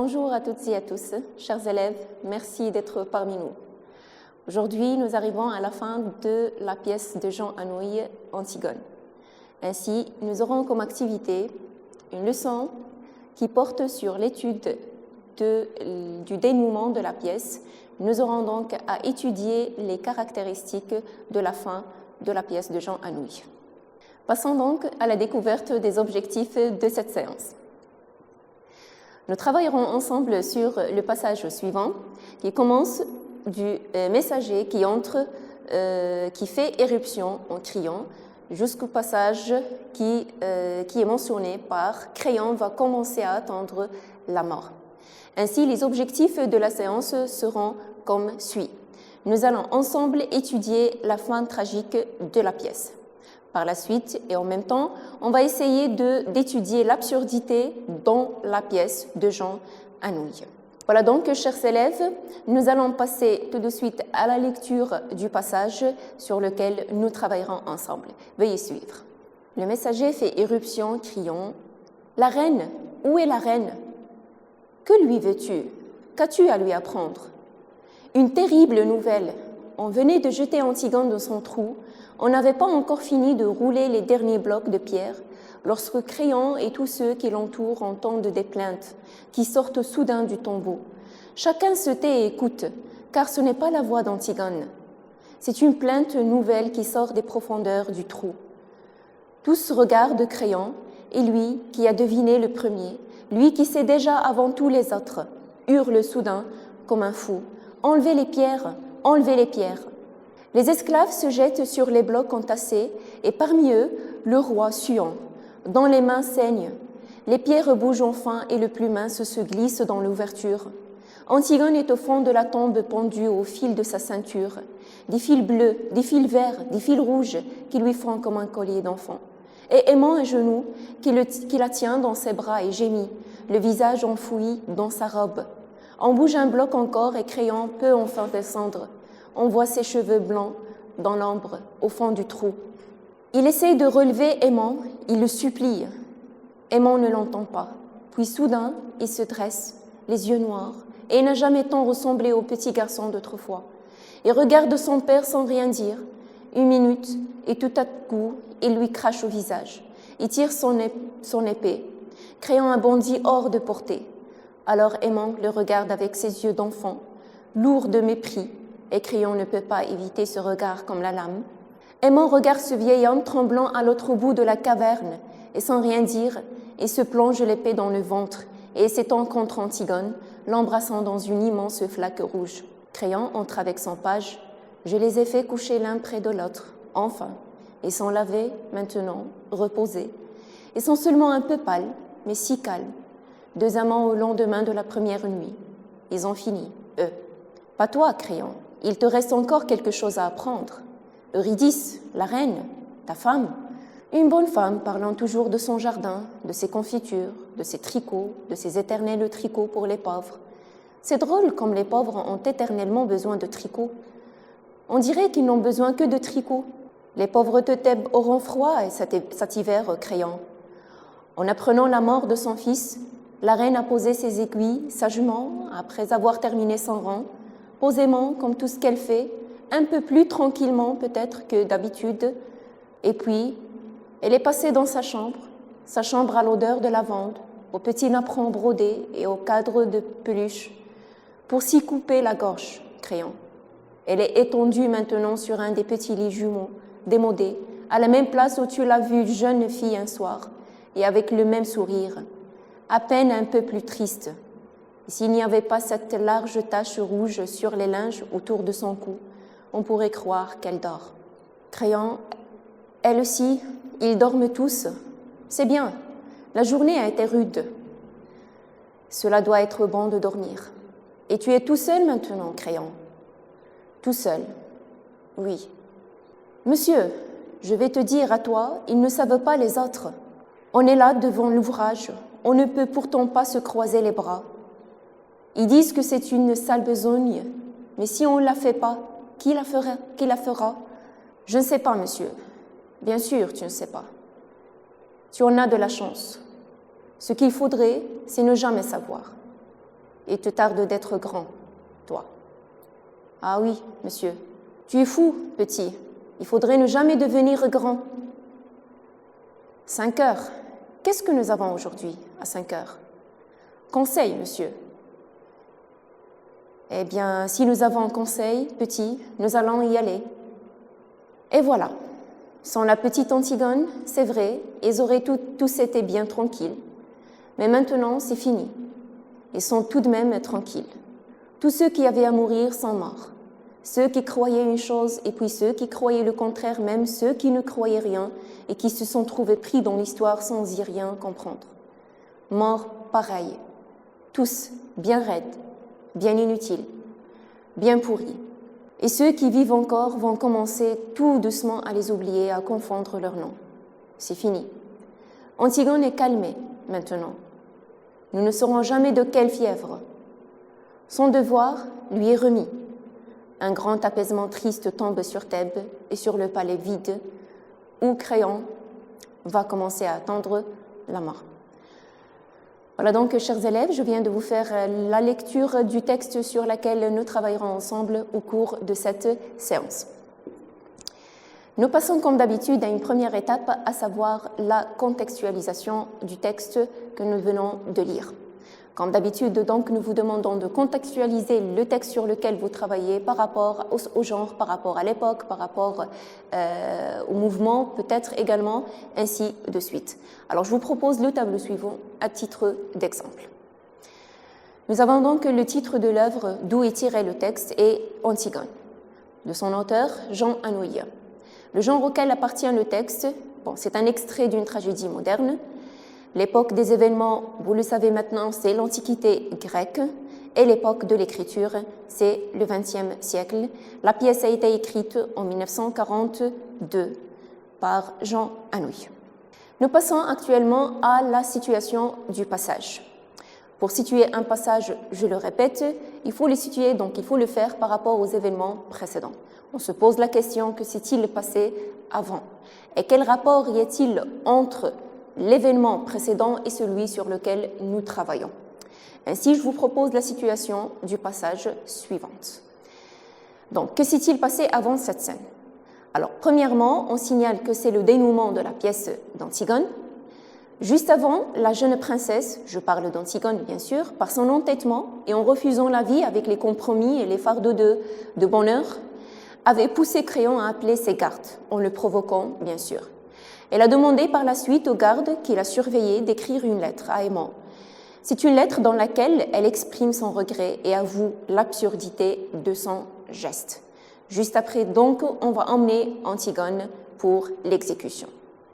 Bonjour à toutes et à tous, chers élèves, merci d'être parmi nous. Aujourd'hui, nous arrivons à la fin de la pièce de Jean Anouilh, Antigone. Ainsi, nous aurons comme activité une leçon qui porte sur l'étude du dénouement de la pièce. Nous aurons donc à étudier les caractéristiques de la fin de la pièce de Jean Anouilh. Passons donc à la découverte des objectifs de cette séance. Nous travaillerons ensemble sur le passage suivant qui commence du messager qui fait éruption en criant jusqu'au passage qui est mentionné par « Créon va commencer à attendre la mort ». Ainsi, les objectifs de la séance seront comme suit. Nous allons ensemble étudier la fin tragique de la pièce. Par la suite, et en même temps, on va essayer d'étudier l'absurdité dans la pièce de Jean Anouilh. Voilà donc, chers élèves, nous allons passer tout de suite à la lecture du passage sur lequel nous travaillerons ensemble. Veuillez suivre. Le messager fait éruption, criant « La reine, où est la reine? Que lui veux-tu? Qu'as-tu à lui apprendre? » Une terrible nouvelle. On venait de jeter Antigone dans son trou. On n'avait pas encore fini de rouler les derniers blocs de pierre lorsque Créon et tous ceux qui l'entourent entendent des plaintes qui sortent soudain du tombeau. Chacun se tait et écoute, car ce n'est pas la voix d'Antigone. C'est une plainte nouvelle qui sort des profondeurs du trou. Tous regardent Créon, et lui, qui a deviné le premier, lui qui sait déjà avant tous les autres, hurle soudain comme un fou. « Enlevez les pierres, enlevez les pierres !» Les esclaves se jettent sur les blocs entassés et parmi eux, le roi suant, dont les mains saignent. Les pierres bougent enfin et le plus mince se glisse dans l'ouverture. Antigone est au fond de la tombe pendue au fil de sa ceinture. Des fils bleus, des fils verts, des fils rouges qui lui font comme un collier d'enfant. Et aimant à genoux, qui la tient dans ses bras et gémit, le visage enfoui dans sa robe. On bouge un bloc encore et Créon peut enfin descendre. On voit ses cheveux blancs dans l'ombre, au fond du trou. Il essaye de relever Aimant, il le supplie. Aimant ne l'entend pas. Puis soudain, il se dresse, les yeux noirs, et il n'a jamais tant ressemblé au petit garçon d'autrefois. Il regarde son père sans rien dire. Une minute, et tout à coup, il lui crache au visage. Il tire son épée. Créon un bondit hors de portée. Alors Aimant le regarde avec ses yeux d'enfant, lourd de mépris, et Créon ne peut pas éviter ce regard comme la lame. Aimant regarde ce vieil homme tremblant à l'autre bout de la caverne, et sans rien dire, il se plonge l'épée dans le ventre, et s'étend contre Antigone, l'embrassant dans une immense flaque rouge. Créon entre avec son page. Je les ai fait coucher l'un près de l'autre, enfin. Ils sont lavés, maintenant, reposés. Ils sont seulement un peu pâles, mais si calmes. Deux amants au lendemain de la première nuit. Ils ont fini, eux. Pas toi, Créon. Il te reste encore quelque chose à apprendre. Eurydice, la reine, ta femme, une bonne femme parlant toujours de son jardin, de ses confitures, de ses tricots, de ses éternels tricots pour les pauvres. C'est drôle comme les pauvres ont éternellement besoin de tricots. On dirait qu'ils n'ont besoin que de tricots. Les pauvres de Thèbes auront froid et cet hiver, Créon. En apprenant la mort de son fils, la reine a posé ses aiguilles sagement, après avoir terminé son rang, posément comme tout ce qu'elle fait, un peu plus tranquillement peut-être que d'habitude. Et puis, elle est passée dans sa chambre à l'odeur de lavande, au petit napperon brodé et au cadre de peluche, pour s'y couper la gorge, Créon. Elle est étendue maintenant sur un des petits lits jumeaux, démodés, à la même place où tu l'as vue jeune fille un soir, et avec le même sourire, à peine un peu plus triste. S'il n'y avait pas cette large tache rouge sur les linges autour de son cou, on pourrait croire qu'elle dort. Créon, elle aussi, ils dorment tous. C'est bien, la journée a été rude. Cela doit être bon de dormir. Et tu es tout seul maintenant, Créon. Tout seul, oui. Monsieur, je vais te dire à toi, ils ne savent pas les autres. On est là devant l'ouvrage, on ne peut pourtant pas se croiser les bras. Ils disent que c'est une sale besogne, mais si on ne la fait pas, qui la fera? Je ne sais pas, monsieur. Bien sûr, tu ne sais pas. Tu en as de la chance. Ce qu'il faudrait, c'est ne jamais savoir. et te tarde d'être grand, toi. Ah oui, monsieur, tu es fou, petit. Il faudrait ne jamais devenir grand. 5 heures. Qu'est-ce que nous avons aujourd'hui à 5 heures? Conseil, monsieur. Eh bien, si nous avons conseil, petit, nous allons y aller. Et voilà. Sans la petite Antigone, c'est vrai, ils auraient tous été bien tranquilles. Mais maintenant, c'est fini. Ils sont tout de même tranquilles. Tous ceux qui avaient à mourir sont morts. Ceux qui croyaient une chose et puis ceux qui croyaient le contraire, même ceux qui ne croyaient rien et qui se sont trouvés pris dans l'histoire sans y rien comprendre. Morts pareils, tous bien raides, bien inutiles, bien pourris. Et ceux qui vivent encore vont commencer tout doucement à les oublier, à confondre leurs noms. C'est fini. Antigone est calmée maintenant. Nous ne saurons jamais de quelle fièvre. Son devoir lui est remis. Un grand apaisement triste tombe sur Thèbes et sur le palais vide où Créon va commencer à attendre la mort. Voilà donc, chers élèves, je viens de vous faire la lecture du texte sur lequel nous travaillerons ensemble au cours de cette séance. Nous passons comme d'habitude à une première étape, à savoir la contextualisation du texte que nous venons de lire. Comme d'habitude, donc, nous vous demandons de contextualiser le texte sur lequel vous travaillez par rapport au genre, par rapport à l'époque, par rapport au mouvement, peut-être également, ainsi de suite. Alors, je vous propose le tableau suivant à titre d'exemple. Nous avons donc le titre de l'œuvre d'où est tiré le texte et Antigone, de son auteur Jean Anouilh. Le genre auquel appartient le texte, c'est un extrait d'une tragédie moderne. L'époque des événements, vous le savez maintenant, c'est l'Antiquité grecque et l'époque de l'écriture, c'est le XXe siècle. La pièce a été écrite en 1942 par Jean Anouilh. Nous passons actuellement à la situation du passage. Pour situer un passage, je le répète, il faut le situer, donc il faut le faire par rapport aux événements précédents. On se pose la question, que s'est-il passé avant? Et quel rapport y a-t-il entre l'événement précédent et celui sur lequel nous travaillons? Ainsi, je vous propose la situation du passage suivante. Donc, que s'est-il passé avant cette scène? Alors, premièrement, on signale que c'est le dénouement de la pièce d'Antigone. Juste avant, la jeune princesse, je parle d'Antigone bien sûr, par son entêtement et en refusant la vie avec les compromis et les fardeaux de bonheur, avait poussé Créon à appeler ses gardes, en le provoquant bien sûr. Elle a demandé par la suite aux gardes qui la surveillaient d'écrire une lettre à Aimant. C'est une lettre dans laquelle elle exprime son regret et avoue l'absurdité de son geste. Juste après, donc, on va emmener Antigone pour l'exécution.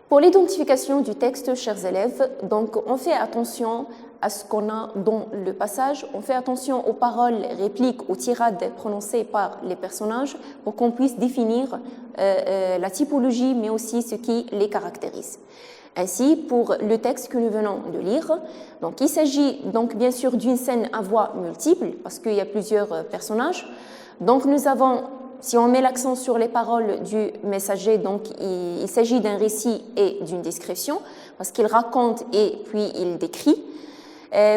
Pour l'identification du texte, chers élèves, donc, on fait attention à ce qu'on a dans le passage, on fait attention aux paroles, répliques, aux tirades prononcées par les personnages pour qu'on puisse définir la typologie, mais aussi ce qui les caractérise. Ainsi, pour le texte que nous venons de lire, donc, il s'agit donc bien sûr d'une scène à voix multiple, parce qu'il y a plusieurs personnages. Donc nous avons, si on met l'accent sur les paroles du messager, donc il s'agit d'un récit et d'une description, parce qu'il raconte et puis il décrit.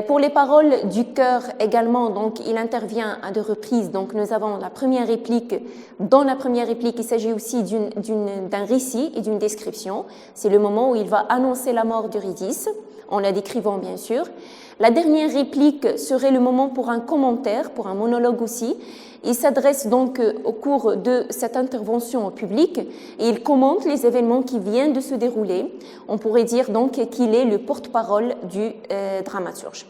Pour les paroles du chœur également, donc il intervient à 2 reprises. Donc nous avons la première réplique. Dans la première réplique, il s'agit aussi d'un récit et d'une description. C'est le moment où il va annoncer la mort d'Eurydice, en la décrivant bien sûr. La dernière réplique serait le moment pour un commentaire, pour un monologue aussi. Il s'adresse donc au cours de cette intervention au public et il commente les événements qui viennent de se dérouler. On pourrait dire donc qu'il est le porte-parole du dramaturge.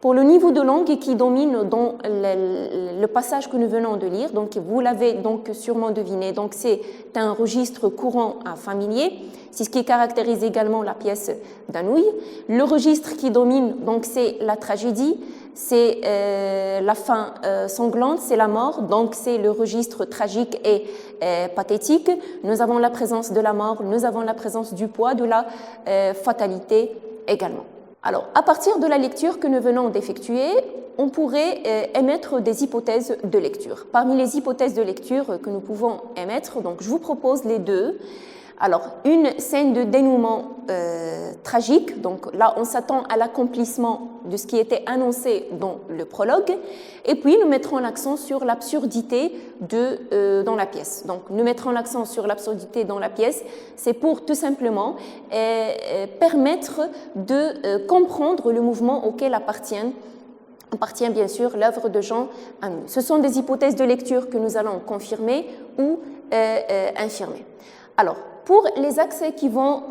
Pour le niveau de langue qui domine dans le passage que nous venons de lire, donc vous l'avez donc sûrement deviné, donc c'est un registre courant familier, c'est ce qui caractérise également la pièce d'Anouilh. Le registre qui domine, donc c'est la tragédie, c'est la fin sanglante, c'est la mort, donc c'est le registre tragique et pathétique. Nous avons la présence de la mort, nous avons la présence du poids, de la fatalité également. Alors, à partir de la lecture que nous venons d'effectuer, on pourrait émettre des hypothèses de lecture. Parmi les hypothèses de lecture que nous pouvons émettre, donc je vous propose les deux. Alors, une scène de dénouement tragique, donc là on s'attend à l'accomplissement de ce qui était annoncé dans le prologue, et puis nous mettrons l'accent sur l'absurdité dans la pièce. Donc nous mettrons l'accent sur l'absurdité dans la pièce, c'est pour tout simplement permettre de comprendre le mouvement auquel appartient bien sûr l'œuvre de Jean Anouilh. Ce sont des hypothèses de lecture que nous allons confirmer ou infirmer. Alors, pour les axes qui vont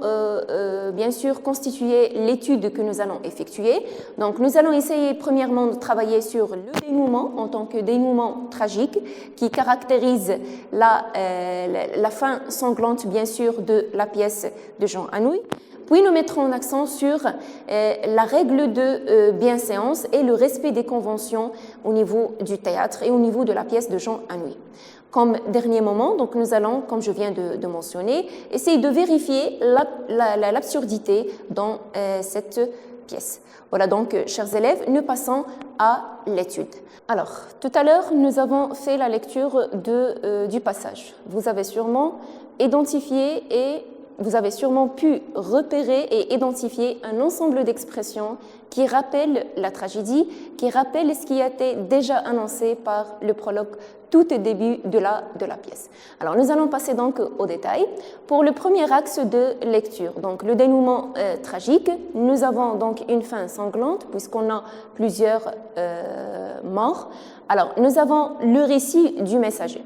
bien sûr constituer l'étude que nous allons effectuer, donc nous allons essayer premièrement de travailler sur le dénouement en tant que dénouement tragique qui caractérise la fin sanglante bien sûr de la pièce de Jean Anouilh. Puis nous mettrons l'accent sur la règle de bienséance et le respect des conventions au niveau du théâtre et au niveau de la pièce de Jean Anouilh. Comme dernier moment, donc nous allons, comme je viens de mentionner, essayer de vérifier l'absurdité dans cette pièce. Voilà donc, chers élèves, nous passons à l'étude. Alors, tout à l'heure, nous avons fait la lecture du passage. Vous avez sûrement identifié et vous avez sûrement pu repérer et identifier un ensemble d'expressions qui rappellent la tragédie, qui rappellent ce qui a été déjà annoncé par le prologue tout au début de la pièce. Alors, nous allons passer donc au détail. Pour le premier axe de lecture, donc le dénouement tragique, nous avons donc une fin sanglante puisqu'on a plusieurs morts. Alors, nous avons le récit du messager.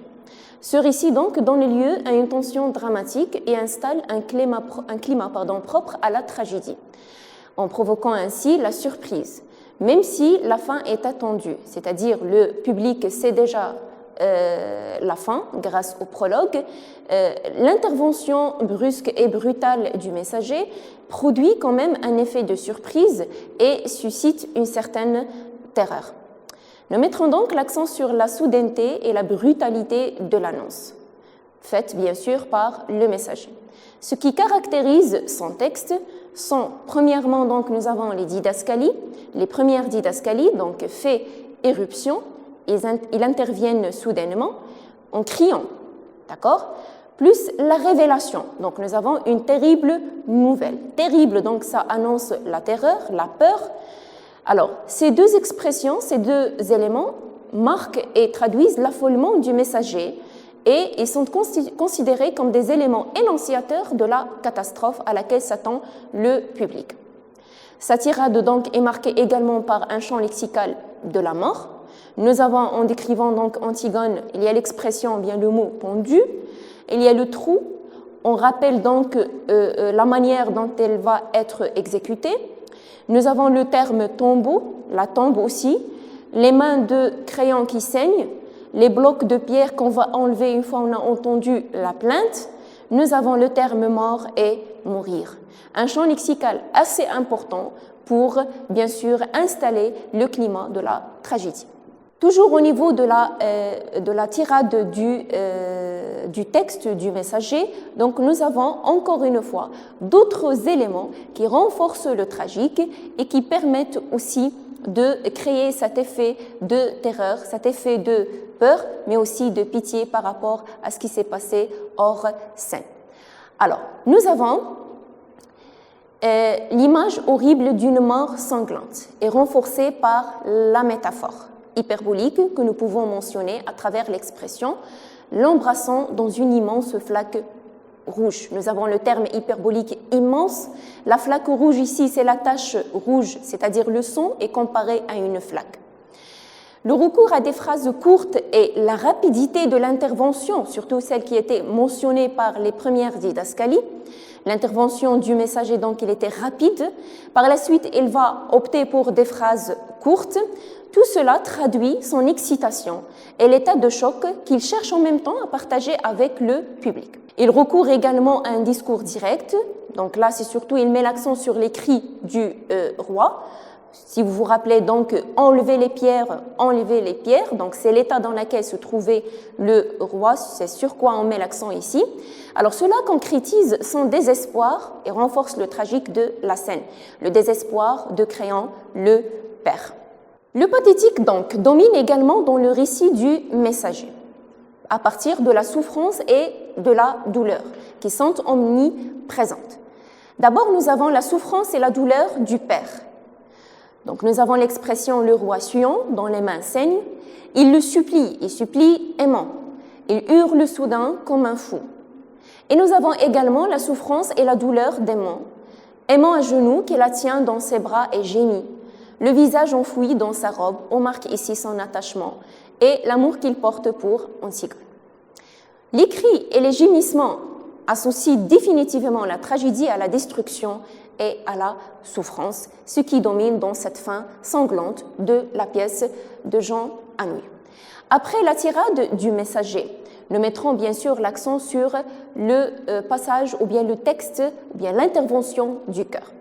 Ce récit donc donne lieu à une tension dramatique et installe un climat propre à la tragédie, en provoquant ainsi la surprise, même si la fin est attendue, c'est-à-dire le public sait déjà la fin grâce au prologue. L'intervention brusque et brutale du messager produit quand même un effet de surprise et suscite une certaine terreur. Nous mettrons donc l'accent sur la soudaineté et la brutalité de l'annonce, faite bien sûr par le messager. Ce qui caractérise son texte sont, premièrement, donc, nous avons les didascalies, les premières didascalies, donc fait éruption, ils interviennent soudainement en criant, d'accord ? Plus la révélation, donc nous avons une terrible nouvelle. Terrible, donc ça annonce la terreur, la peur. Alors, ces deux expressions, ces deux éléments marquent et traduisent l'affolement du messager et ils sont considérés comme des éléments énonciateurs de la catastrophe à laquelle s'attend le public. Sa tirade donc est marquée également par un champ lexical de la mort. Nous avons, en décrivant donc Antigone, il y a l'expression, bien le mot pendu, il y a le trou, on rappelle donc la manière dont elle va être exécutée. Nous avons le terme tombeau, la tombe aussi, les mains de crayon qui saignent, les blocs de pierre qu'on va enlever une fois on a entendu la plainte. Nous avons le terme mort et mourir. Un champ lexical assez important pour, bien sûr, installer le climat de la tragédie. Toujours au niveau de la tirade du texte du messager, donc nous avons encore une fois d'autres éléments qui renforcent le tragique et qui permettent aussi de créer cet effet de terreur, cet effet de peur, mais aussi de pitié par rapport à ce qui s'est passé hors scène. Alors, nous avons l'image horrible d'une mort sanglante et renforcée par la métaphore hyperbolique que nous pouvons mentionner à travers l'expression « l'embrassant dans une immense flaque rouge ». Nous avons le terme hyperbolique immense. La flaque rouge ici, c'est la tache rouge, c'est-à-dire le sang est comparé à une flaque. Le recours à des phrases courtes et la rapidité de l'intervention, surtout celle qui était mentionnée par les premières didascalies, l'intervention du messager, donc, il était rapide. Par la suite, il va opter pour des phrases courtes. Tout cela traduit son excitation et l'état de choc qu'il cherche en même temps à partager avec le public. Il recourt également à un discours direct. Donc là, c'est surtout, il met l'accent sur les cris du roi. Si vous vous rappelez, donc, enlever les pierres, donc c'est l'état dans lequel se trouvait le roi, c'est sur quoi on met l'accent ici. Alors cela concrétise son désespoir et renforce le tragique de la scène, le désespoir de Créon, le père. Le pathétique, donc, domine également dans le récit du messager, à partir de la souffrance et de la douleur, qui sont omniprésentes. D'abord, nous avons la souffrance et la douleur du père. Donc, nous avons l'expression « le roi Suon, dont les mains saignent ». Il le supplie, il supplie aimant. Il hurle soudain comme un fou. Et nous avons également la souffrance et la douleur d'Aimant. Aimant à genoux qui la tient dans ses bras et gémit. Le visage enfoui dans sa robe, on marque ici son attachement et l'amour qu'il porte pour Antigone. Les cris et les gémissements associent définitivement la tragédie à la destruction et à la souffrance, ce qui domine dans cette fin sanglante de la pièce de Jean Anouilh. Après la tirade du messager, nous mettrons bien sûr l'accent sur le passage ou bien le texte ou bien l'intervention du chœur.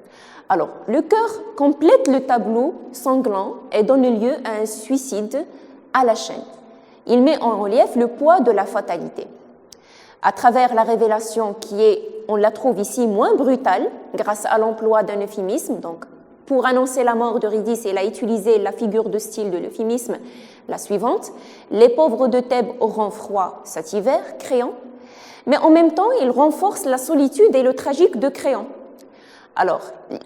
Alors, le chœur complète le tableau sanglant et donne lieu à un suicide à la chaîne. Il met en relief le poids de la fatalité. À travers la révélation qui est, on la trouve ici, moins brutale grâce à l'emploi d'un euphémisme, donc pour annoncer la mort d'Eurydice, il a utilisé la figure de style de l'euphémisme, la suivante. Les pauvres de Thèbes auront froid cet hiver, Créon. Mais en même temps, il renforce la solitude et le tragique de Créon. Alors,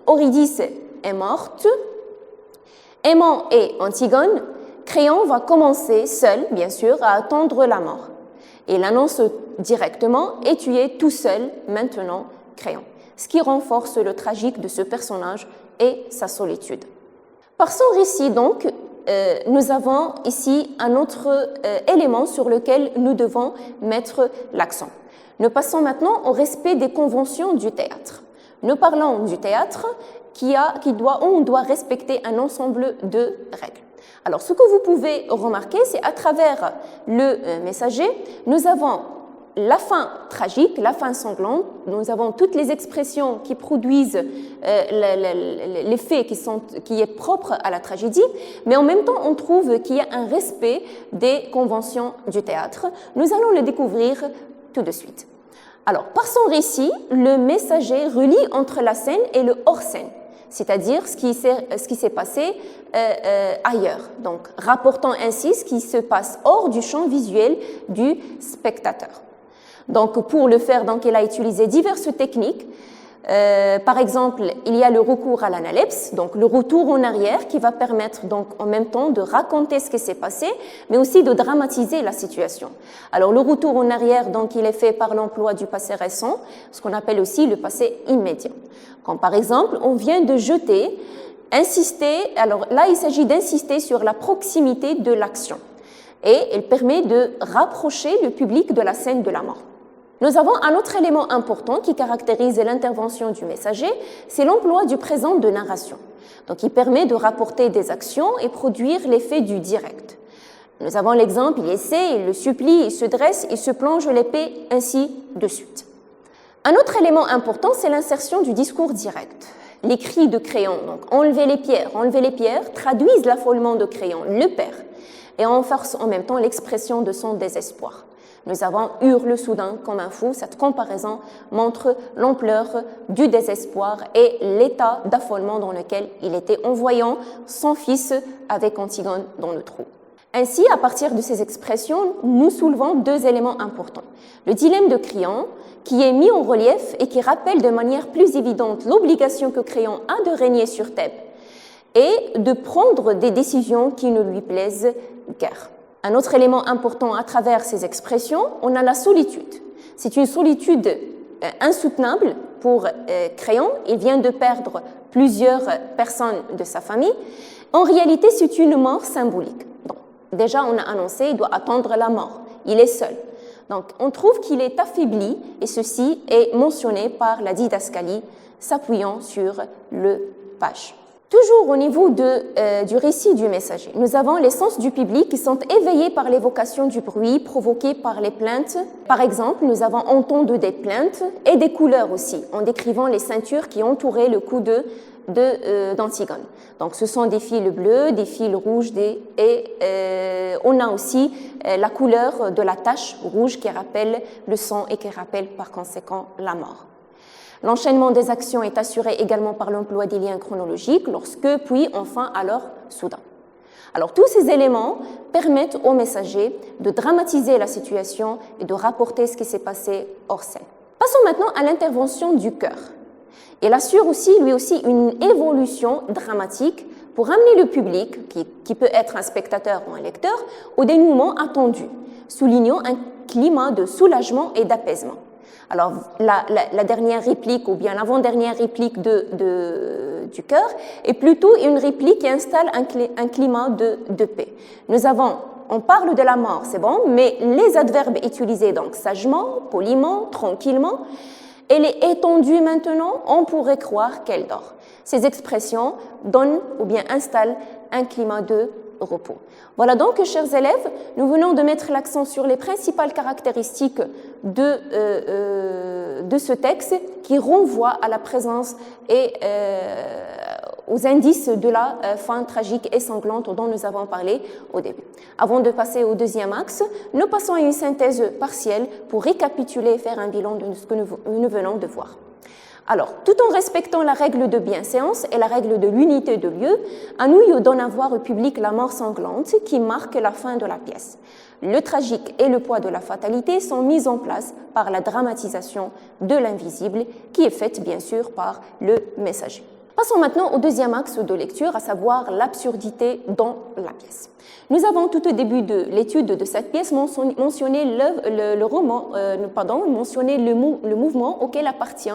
Eurydice est morte, Aimant et Antigone, Créon va commencer seul, bien sûr, à attendre la mort. Il l'annonce directement et tu es tout seul maintenant, Créon. Ce qui renforce le tragique de ce personnage et sa solitude. Par son récit, donc, nous avons ici un autre élément sur lequel nous devons mettre l'accent. Nous passons maintenant au respect des conventions du théâtre. Nous parlons du théâtre où on doit respecter un ensemble de règles. Alors, ce que vous pouvez remarquer, c'est à travers le messager, nous avons la fin tragique, la fin sanglante, nous avons toutes les expressions qui produisent l'effet qui est propre à la tragédie, mais en même temps, on trouve qu'il y a un respect des conventions du théâtre. Nous allons le découvrir tout de suite. Alors, par son récit, le messager relie entre la scène et le hors-scène, c'est-à-dire ce qui s'est passé ailleurs, donc rapportant ainsi ce qui se passe hors du champ visuel du spectateur. Donc, pour le faire, donc, il a utilisé diverses techniques. Par exemple, il y a le recours à l'analepse, donc le retour en arrière qui va permettre donc en même temps de raconter ce qui s'est passé, mais aussi de dramatiser la situation. Alors le retour en arrière, donc, il est fait par l'emploi du passé récent, ce qu'on appelle aussi le passé immédiat. Quand par exemple, on vient de jeter, insister, alors là il s'agit d'insister sur la proximité de l'action et elle permet de rapprocher le public de la scène de la mort. Nous avons un autre élément important qui caractérise l'intervention du messager, c'est l'emploi du présent de narration. Donc, il permet de rapporter des actions et produire l'effet du direct. Nous avons l'exemple, il essaie, il le supplie, il se dresse, il se plonge l'épée, ainsi de suite. Un autre élément important, c'est l'insertion du discours direct. Les cris de Créon, donc enlevez les pierres, traduisent l'affolement de Créon, le père, et renforcent en même temps l'expression de son désespoir. Nous avons hurle soudain comme un fou. Cette comparaison montre l'ampleur du désespoir et l'état d'affolement dans lequel il était en voyant son fils avec Antigone dans le trou. Ainsi, à partir de ces expressions, nous soulevons deux éléments importants. Le dilemme de Créon, qui est mis en relief et qui rappelle de manière plus évidente l'obligation que Créon a de régner sur Thèbes et de prendre des décisions qui ne lui plaisent guère. Un autre élément important à travers ces expressions, on a la solitude. C'est une solitude insoutenable pour Créon. Il vient de perdre plusieurs personnes de sa famille. En réalité, c'est une mort symbolique. Donc, déjà, on a annoncé, il doit attendre la mort. Il est seul. Donc, on trouve qu'il est affaibli et ceci est mentionné par la didascalie s'appuyant sur le page. Toujours au niveau du récit du messager, nous avons les sens du public qui sont éveillés par l'évocation du bruit provoqué par les plaintes. Par exemple, nous avons entendu des plaintes et des couleurs aussi, en décrivant les ceintures qui entouraient le cou d'Antigone. Donc, ce sont des fils bleus, des fils rouges, et on a aussi la couleur de la tache rouge qui rappelle le sang et qui rappelle par conséquent la mort. L'enchaînement des actions est assuré également par l'emploi des liens chronologiques, lorsque, puis, enfin, alors, soudain. Alors tous ces éléments permettent au messager de dramatiser la situation et de rapporter ce qui s'est passé hors scène. Passons maintenant à l'intervention du chœur. Il assure aussi, lui aussi, une évolution dramatique pour amener le public, qui peut être un spectateur ou un lecteur, au dénouement attendu, soulignant un climat de soulagement et d'apaisement. Alors, la dernière réplique ou bien l'avant-dernière réplique du chœur est plutôt une réplique qui installe un climat de paix. On parle de la mort, c'est bon, mais les adverbes utilisés, donc sagement, poliment, tranquillement, elle est étendue maintenant, on pourrait croire qu'elle dort. Ces expressions donnent ou bien installent un climat de repos. Voilà donc, chers élèves, nous venons de mettre l'accent sur les principales caractéristiques de ce texte qui renvoie à la présence et aux indices de la fin tragique et sanglante dont nous avons parlé au début. Avant de passer au deuxième axe, nous passons à une synthèse partielle pour récapituler et faire un bilan de ce que nous venons de voir. Alors, tout en respectant la règle de bienséance et la règle de l'unité de lieu, Anouilh donne à voir au public la mort sanglante qui marque la fin de la pièce. Le tragique et le poids de la fatalité sont mis en place par la dramatisation de l'invisible qui est faite bien sûr par le messager. Passons maintenant au deuxième axe de lecture, à savoir l'absurdité dans la pièce. Nous avons tout au début de l'étude de cette pièce mentionné mentionné le mouvement auquel appartient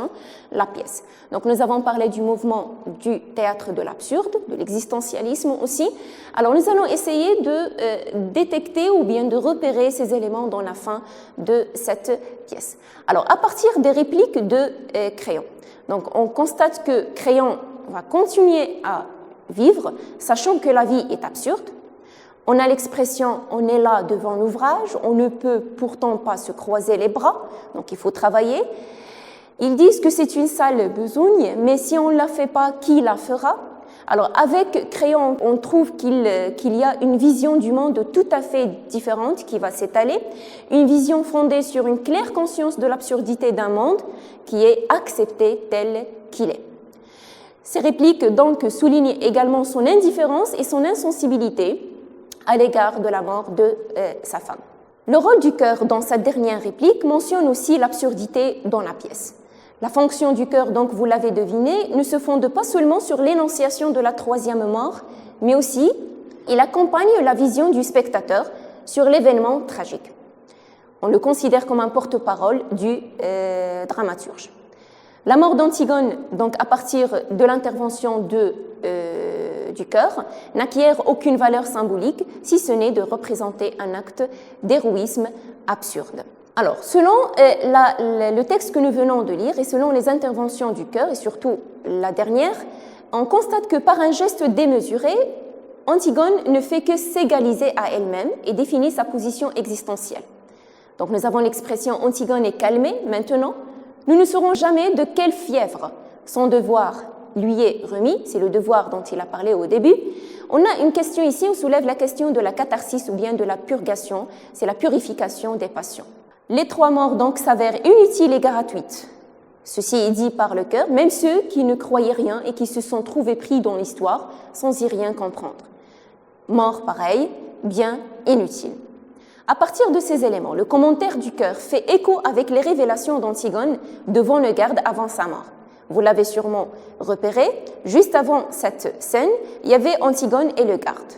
la pièce. Donc nous avons parlé du mouvement du théâtre de l'absurde, de l'existentialisme aussi. Alors nous allons essayer de détecter ou bien de repérer ces éléments dans la fin de cette pièce. Alors à partir des répliques de Créon. Donc on constate que Créon va continuer à vivre, sachant que la vie est absurde. On a l'expression « on est là devant l'ouvrage, on ne peut pourtant pas se croiser les bras », donc il faut travailler. Ils disent que c'est une sale besogne, mais si on ne la fait pas, qui la fera? Alors avec Créon, on trouve qu'il y a une vision du monde tout à fait différente qui va s'étaler, une vision fondée sur une claire conscience de l'absurdité d'un monde qui est accepté tel qu'il est. Ces répliques donc soulignent également son indifférence et son insensibilité à l'égard de la mort de sa femme. Le rôle du chœur dans cette dernière réplique mentionne aussi l'absurdité dans la pièce. La fonction du chœur, donc vous l'avez deviné, ne se fonde pas seulement sur l'énonciation de la troisième mort, mais aussi il accompagne la vision du spectateur sur l'événement tragique. On le considère comme un porte-parole du dramaturge. La mort d'Antigone, donc à partir de l'intervention du chœur, n'acquiert aucune valeur symbolique, si ce n'est de représenter un acte d'héroïsme absurde. Alors, selon le texte que nous venons de lire et selon les interventions du chœur, et surtout la dernière, on constate que par un geste démesuré, Antigone ne fait que s'égaliser à elle-même et définit sa position existentielle. Donc nous avons l'expression « Antigone est calmée » maintenant. Nous ne saurons jamais de quelle fièvre son devoir lui est remis, c'est le devoir dont il a parlé au début. On a une question ici, on soulève la question de la catharsis ou bien de la purgation, c'est la purification des passions. Les trois morts donc s'avèrent inutiles et gratuites. Ceci est dit par le chœur, même ceux qui ne croyaient rien et qui se sont trouvés pris dans l'histoire sans y rien comprendre. Mort pareil, bien inutile. À partir de ces éléments, le commentaire du chœur fait écho avec les révélations d'Antigone devant le garde avant sa mort. Vous l'avez sûrement repéré, juste avant cette scène, il y avait Antigone et le garde.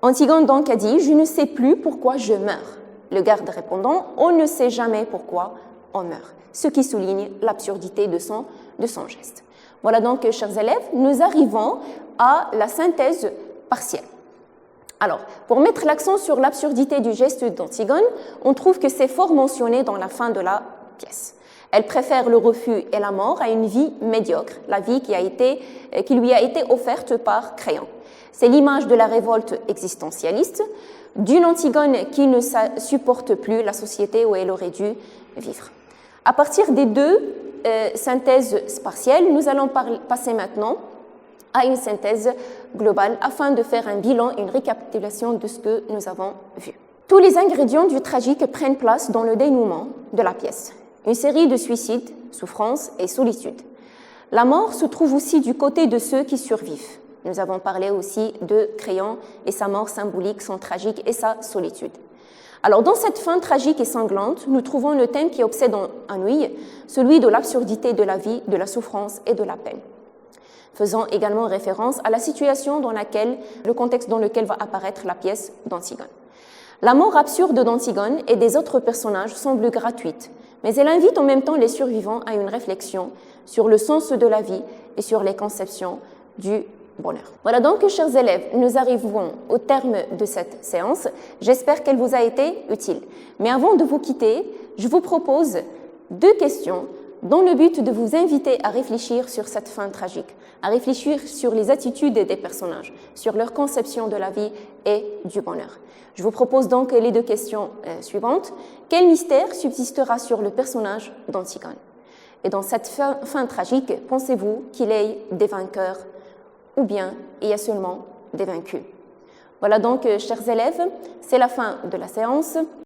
Antigone donc a dit « Je ne sais plus pourquoi je meurs ». Le garde répondant « On ne sait jamais pourquoi on meurt », ce qui souligne l'absurdité de son geste. Voilà donc, chers élèves, nous arrivons à la synthèse partielle. Alors, pour mettre l'accent sur l'absurdité du geste d'Antigone, on trouve que c'est fort mentionné dans la fin de la pièce. Elle préfère le refus et la mort à une vie médiocre, la vie qui lui a été offerte par Créon. C'est l'image de la révolte existentialiste, d'une Antigone qui ne supporte plus la société où elle aurait dû vivre. À partir des deux synthèses partielles, nous allons passer maintenant à une synthèse globale afin de faire un bilan, une récapitulation de ce que nous avons vu. Tous les ingrédients du tragique prennent place dans le dénouement de la pièce. Une série de suicides, souffrances et solitude. La mort se trouve aussi du côté de ceux qui survivent. Nous avons parlé aussi de Créon et sa mort symbolique, son tragique et sa solitude. Alors, dans cette fin tragique et sanglante, nous trouvons le thème qui obsède Anouilh, celui de l'absurdité de la vie, de la souffrance et de la peine, faisant également référence à la situation dans laquelle, le contexte dans lequel va apparaître la pièce d'Antigone. La mort absurde d'Antigone et des autres personnages semble gratuite, mais elle invite en même temps les survivants à une réflexion sur le sens de la vie et sur les conceptions du bonheur. Voilà donc, chers élèves, nous arrivons au terme de cette séance. J'espère qu'elle vous a été utile. Mais avant de vous quitter, je vous propose 2 questions dans le but de vous inviter à réfléchir sur cette fin tragique, à réfléchir sur les attitudes des personnages, sur leur conception de la vie et du bonheur. Je vous propose donc les 2 questions suivantes. Quel mystère subsistera sur le personnage d'Antigone? Et dans cette fin tragique, pensez-vous qu'il y ait des vainqueurs ou bien il y a seulement des vaincus? Voilà donc, chers élèves, c'est la fin de la séance.